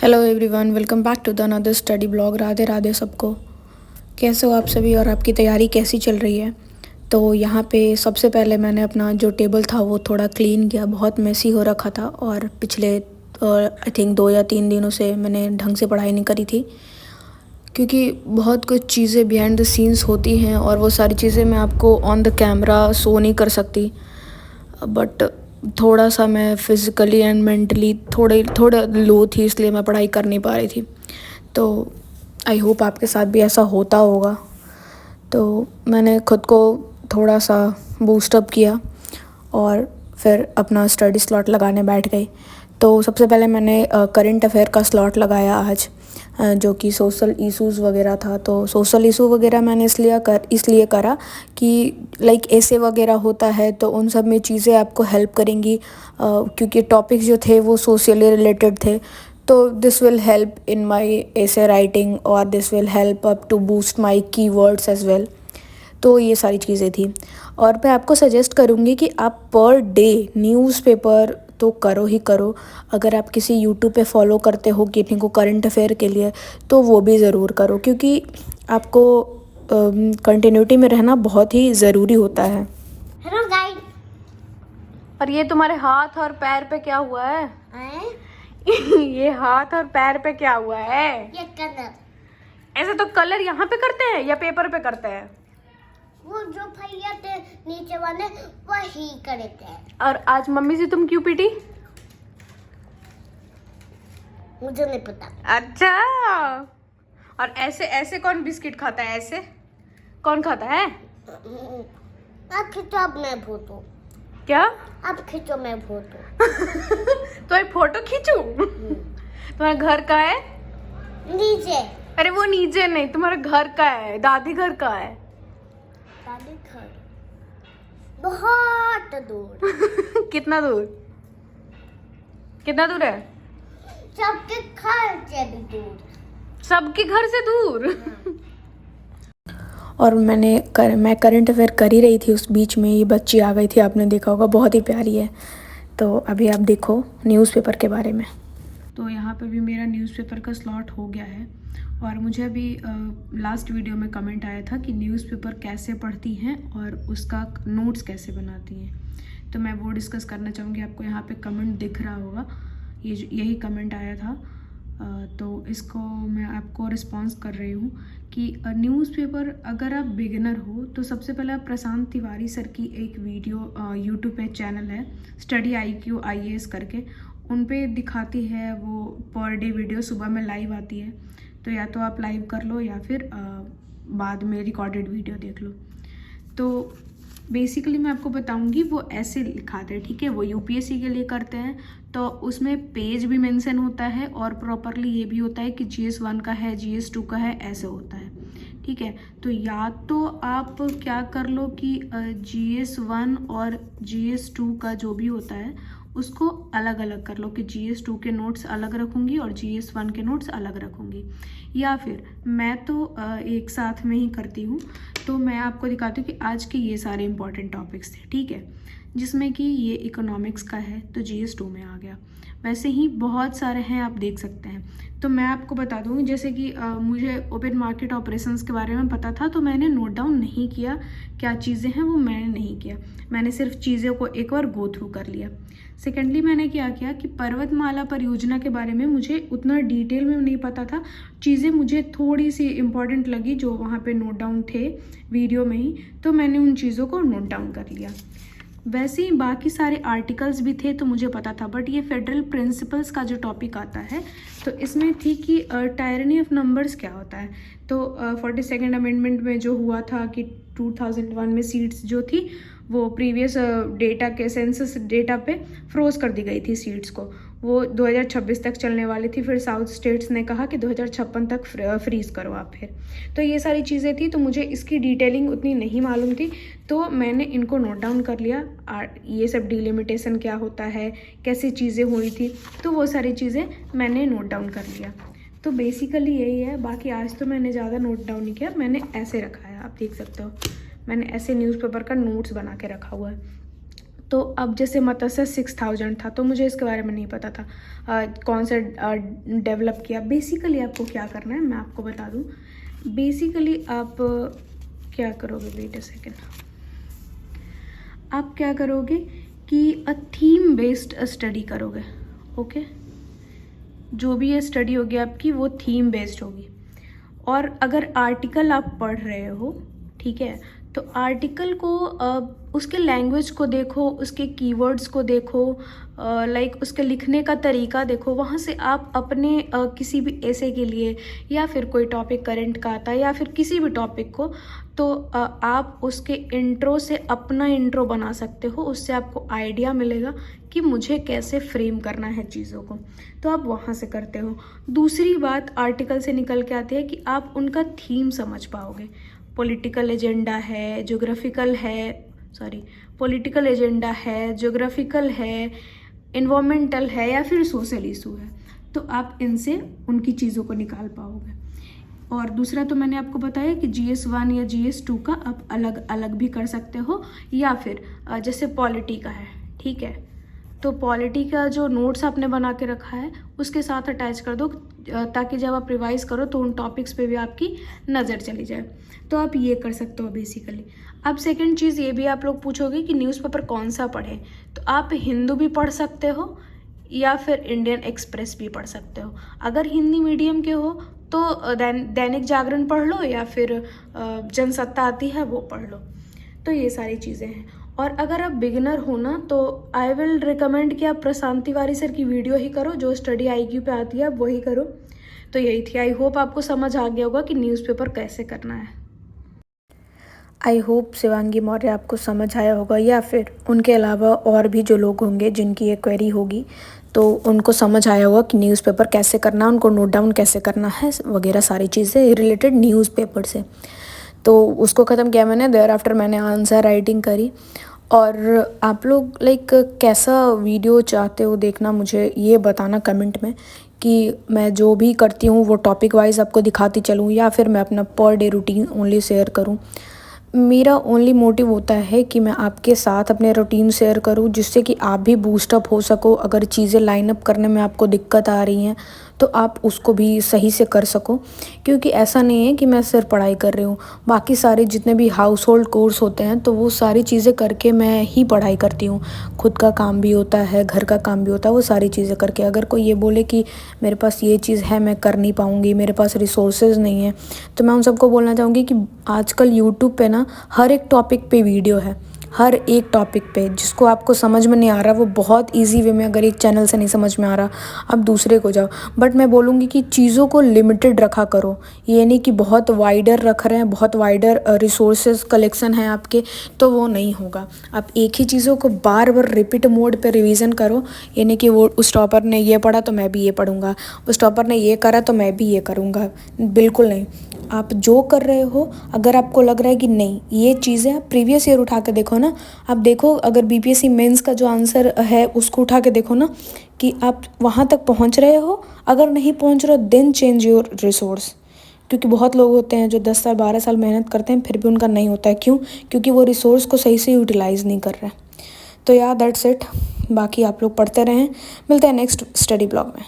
Hello everyone, welcome back to the another study blog. Radhe Radhe सबको। कैसे हो आप सभी और आपकी तैयारी कैसी चल रही है? तो यहाँ पे सबसे पहले मैंने अपना जो टेबल था वो थोड़ा क्लीन किया। बहुत मेसी हो रखा था और पिछले आई थिंक 2 या 3 दिनों से मैंने ढंग से पढ़ाई नहीं करी थी, क्योंकि बहुत कुछ चीज़ें बिहाइंड द सीन्स होती हैं और वो सारी चीज़ें मैं आपको ऑन द कैमरा शो नहीं कर सकती। बट थोड़ा सा मैं फिज़िकली एंड मेंटली थोड़ा लो थी, इसलिए मैं पढ़ाई कर नहीं पा रही थी। तो आई होप आपके साथ भी ऐसा होता होगा। तो मैंने ख़ुद को थोड़ा सा बूस्टअप किया और फिर अपना स्टडी स्लॉट लगाने बैठ गई। तो सबसे पहले मैंने करंट अफेयर का स्लॉट लगाया आज, जो कि सोशल इश्यूज़ वगैरह था। तो सोशल इशू वगैरह मैंने इसलिए करा कि लाइक ऐसे वगैरह होता है तो उन सब में चीज़ें आपको हेल्प करेंगी, क्योंकि टॉपिक्स जो थे वो सोशली रिलेटेड थे। तो this will help in my essay writing और this will help up to boost my keywords as well. तो ये सारी चीज़ें थी। और मैं आपको सजेस्ट करूँगी कि आप पर डे न्यूज़पेपर तो करो ही करो। अगर आप किसी यूट्यूब पे फॉलो करते हो किसी को करंट अफेयर के लिए, तो वो भी ज़रूर करो, क्योंकि आपको कंटिन्यूटी में रहना बहुत ही ज़रूरी होता है। Hello guys. और ये तुम्हारे हाथ और पैर पे क्या हुआ है? ये हाथ और पैर पे क्या हुआ है? ये कलर। ऐसे तो कलर यहाँ पे करते हैं या पेपर पे करते हैं? वो जो भैया थे नीचे वाले वही करे थे। और आज मम्मी से तुम क्यों पीटी? मुझे नहीं पता। अच्छा। और ऐसे ऐसे कौन बिस्किट खाता है? ऐसे कौन खाता है? आप खींचो, अब मैं फोटो। क्या? आप खींचो, मैं फोटो। तो एक फोटो खींचूं? तुम्हारा घर का है? नीचे। अरे वो नीचे नहीं, तुम्हारा घर का है, दादी घर का है। दादी घर बहुत दूर। कितना दूर? कितना दूर है? सबके घर से भी दूर। सबके घर से दूर? और मैं करंट अफेयर कर ही रही थी, उस बीच में ये बच्ची आ गई थी, आपने देखा होगा, बहुत ही प्यारी है। तो अभी आप देखो न्यूज़पेपर के बारे में। तो यहाँ पे भी मेरा न्यूज़पेपर का स्लॉट हो गया है। और मुझे अभी लास्ट वीडियो में कमेंट आया था कि न्यूज़पेपर कैसे पढ़ती हैं और उसका नोट्स कैसे बनाती हैं। तो मैं वो डिस्कस करना चाहूँगी। आपको यहाँ पे कमेंट दिख रहा होगा, यही कमेंट आया था। तो इसको मैं आपको रिस्पॉन्स कर रही हूँ कि न्यूज़पेपर अगर आप बिगिनर हो तो सबसे पहले आप प्रशांत तिवारी सर की एक वीडियो यूट्यूब पे चैनल है स्टडी IQ IAS करके, उन पे दिखाती है वो पर डे वीडियो, सुबह में लाइव आती है। तो या तो आप लाइव कर लो या फिर बाद में रिकॉर्डेड वीडियो देख लो। तो बेसिकली मैं आपको बताऊंगी वो ऐसे लिखाते हैं, ठीक है? वो UPSC के लिए करते हैं, तो उसमें पेज भी मेंशन होता है और प्रॉपरली ये भी होता है कि GS1 का है, GS2 का है, ऐसे होता है, ठीक है? तो या तो आप क्या कर लो कि GS1 और GS2 का जो भी होता है उसको अलग अलग कर लो कि GS2 के नोट्स अलग रखूँगी और GS1 के नोट्स अलग रखूँगी। या फिर मैं तो एक साथ में ही करती हूँ। तो मैं आपको दिखाती हूँ कि आज के ये सारे इंपॉर्टेंट टॉपिक्स थे, ठीक है? जिसमें कि ये इकोनॉमिक्स का है तो GS2 में आ गया। वैसे ही बहुत सारे हैं, आप देख सकते हैं। तो मैं आपको बता दूँ, जैसे कि मुझे ओपन मार्केट ऑपरेशंस के बारे में पता था तो मैंने नोट डाउन नहीं किया, क्या चीज़ें हैं वो मैंने नहीं किया, मैंने सिर्फ चीज़ों को एक बार गो थ्रू कर लिया। सेकेंडली मैंने क्या किया कि पर्वतमाला परियोजना के बारे में मुझे उतना डिटेल में नहीं पता था, चीज़ें मुझे थोड़ी सी इम्पॉर्टेंट लगी जो वहाँ पे नोट डाउन थे वीडियो में ही, तो मैंने उन चीज़ों को नोट डाउन कर लिया। वैसे ही बाकी सारे आर्टिकल्स भी थे तो मुझे पता था, बट ये फेडरल प्रिंसिपल्स का जो टॉपिक आता है तो इसमें थी कि टायरनी ऑफ नंबर्स क्या होता है। तो 42nd अमेंडमेंट में जो हुआ था कि 2001 में सीट्स जो थी वो प्रीवियस डेटा के सेंसस डेटा पे फ्रोज कर दी गई थी सीट्स को, वो 2026 तक चलने वाली थी। फिर साउथ स्टेट्स ने कहा कि 2056 तक फ्रीज करो आप फिर। तो ये सारी चीज़ें थी, तो मुझे इसकी डिटेलिंग उतनी नहीं मालूम थी, तो मैंने इनको नोट डाउन कर लिया। ये सब डिलिमिटेशन क्या होता है, कैसी चीज़ें हुई थी, तो वो सारी चीज़ें मैंने नोट डाउन कर लिया। तो बेसिकली यही है। बाकी आज तो मैंने ज़्यादा नोट डाउन नहीं किया, मैंने ऐसे रखा है, आप देख सकते हो, मैंने ऐसे न्यूज़पेपर का नोट्स बना के रखा हुआ है। तो अब जैसे मत्स्य 6000 था, तो मुझे इसके बारे में नहीं पता था कौन सा डेवलप किया। बेसिकली आपको क्या करना है मैं आपको बता दूं। बेसिकली आप क्या करोगे, वेट अ सेकेंड, आप क्या करोगे कि अ थीम बेस्ड स्टडी करोगे। ओके, जो भी ये स्टडी होगी आपकी वो थीम बेस्ड होगी। और अगर आर्टिकल आप पढ़ रहे हो, ठीक है, तो आर्टिकल को उसके लैंग्वेज को देखो, उसके कीवर्ड्स को देखो, लाइक उसके लिखने का तरीका देखो। वहाँ से आप अपने किसी भी ऐसे के लिए या फिर कोई टॉपिक करंट का आता है या फिर किसी भी टॉपिक को, तो आप उसके इंट्रो से अपना इंट्रो बना सकते हो। उससे आपको आइडिया मिलेगा कि मुझे कैसे फ्रेम करना है चीज़ों को, तो आप वहाँ से करते हो। दूसरी बात आर्टिकल से निकल के आती है कि आप उनका थीम समझ पाओगे। पॉलिटिकल एजेंडा है, ज्योग्राफिकल है, पॉलिटिकल एजेंडा है, ज्योग्राफिकल है, इन्वायरमेंटल है या फिर सोशल इशू है, तो आप इनसे उनकी चीज़ों को निकाल पाओगे। और दूसरा तो मैंने आपको बताया कि GS1 या GS2 का आप अलग अलग भी कर सकते हो, या फिर जैसे पॉलिटी का है, ठीक है, तो पॉलिटी का जो नोट्स आपने बना के रखा है उसके साथ अटैच कर दो, ताकि जब आप रिवाइज करो तो उन टॉपिक्स पे भी आपकी नज़र चली जाए। तो आप ये कर सकते हो बेसिकली। अब सेकंड चीज़ ये भी आप लोग पूछोगे कि न्यूज़पेपर कौन सा पढ़ें, तो आप हिंदू भी पढ़ सकते हो या फिर इंडियन एक्सप्रेस भी पढ़ सकते हो। अगर हिंदी मीडियम के हो तो दैनिक जागरण पढ़ लो या फिर जनसत्ता आती है वो पढ़ लो। तो ये सारी चीज़ें हैं। और अगर आप बिगिनर हो ना, तो आई विल रिकमेंड कि आप प्रशांत तिवारी सर की वीडियो ही करो, जो स्टडी IQ पे आती है आप वही करो। तो यही थी। आई होप आपको समझ आ गया होगा कि न्यूज़पेपर कैसे करना है। आई होप शिवांगी मौर्य आपको समझ आया होगा, या फिर उनके अलावा और भी जो लोग होंगे जिनकी ये क्वेरी होगी तो उनको समझ आया होगा कि न्यूज़पेपर कैसे करना है, उनको नोट डाउन कैसे करना है वगैरह सारी चीज़ें रिलेटेड न्यूज़पेपर से। तो उसको ख़त्म किया मैंने, देयर आफ्टर मैंने आंसर राइटिंग करी। और आप लोग लाइक कैसा वीडियो चाहते हो देखना, मुझे ये बताना कमेंट में कि मैं जो भी करती हूँ वो टॉपिक वाइज आपको दिखाती चलूँ या फिर मैं अपना per day routine only share करूँ। मेरा ओनली मोटिव होता है कि मैं आपके साथ अपने रूटीन शेयर करूं, जिससे कि आप भी बूस्टअप हो सको। अगर चीज़ें लाइन अप करने में आपको दिक्कत आ रही हैं तो आप उसको भी सही से कर सको, क्योंकि ऐसा नहीं है कि मैं सिर्फ पढ़ाई कर रही हूँ, बाकी सारे जितने भी हाउस होल्ड कोर्स होते हैं तो वो सारी चीज़ें करके मैं ही पढ़ाई करती हूँ। खुद का काम भी होता है, घर का काम भी होता है, वो सारी चीज़ें करके। अगर कोई ये बोले कि मेरे पास ये चीज़ है मैं कर नहीं पाऊँगी, मेरे पास रिसोर्सेज नहीं है, तो मैं उन सबको बोलना चाहूँगी कि आजकल यूट्यूब पे ना हर एक टॉपिक पे वीडियो है, हर एक टॉपिक पे। जिसको आपको समझ में नहीं आ रहा वो बहुत इजी वे में, अगर एक चैनल से नहीं समझ में आ रहा आप दूसरे को जाओ। बट मैं बोलूँगी कि चीज़ों को लिमिटेड रखा करो, ये नहीं कि बहुत वाइडर रख रहे हैं, बहुत वाइडर रिसोर्सेज कलेक्शन है आपके, तो वो नहीं होगा। आप एक ही चीज़ों को बार बार रिपीट मोड पे रिवीजन करो। ये नहीं कि वो उस टॉपर ने ये पढ़ा तो मैं भी ये पढ़ूंगा, उस टॉपर ने ये करा तो मैं भी ये करूँगा, बिल्कुल नहीं। आप जो कर रहे हो, अगर आपको लग रहा है कि नहीं ये चीज़ें, आप प्रीवियस ईयर उठा के देखो ना, आप देखो अगर BPSC मेंस का जो आंसर है उसको उठा के देखो ना कि आप वहाँ तक पहुँच रहे हो। अगर नहीं पहुँच रहे हो देन चेंज योर रिसोर्स, क्योंकि बहुत लोग होते हैं जो 10 साल 12 साल मेहनत करते हैं फिर भी उनका नहीं होता है। क्यों? क्योंकि वो रिसोर्स को सही से यूटिलाइज़ नहीं कर रहे। तो यार दैट्स इट, बाकी आप लोग पढ़ते रहें। मिलते हैं नेक्स्ट स्टडी ब्लॉग में।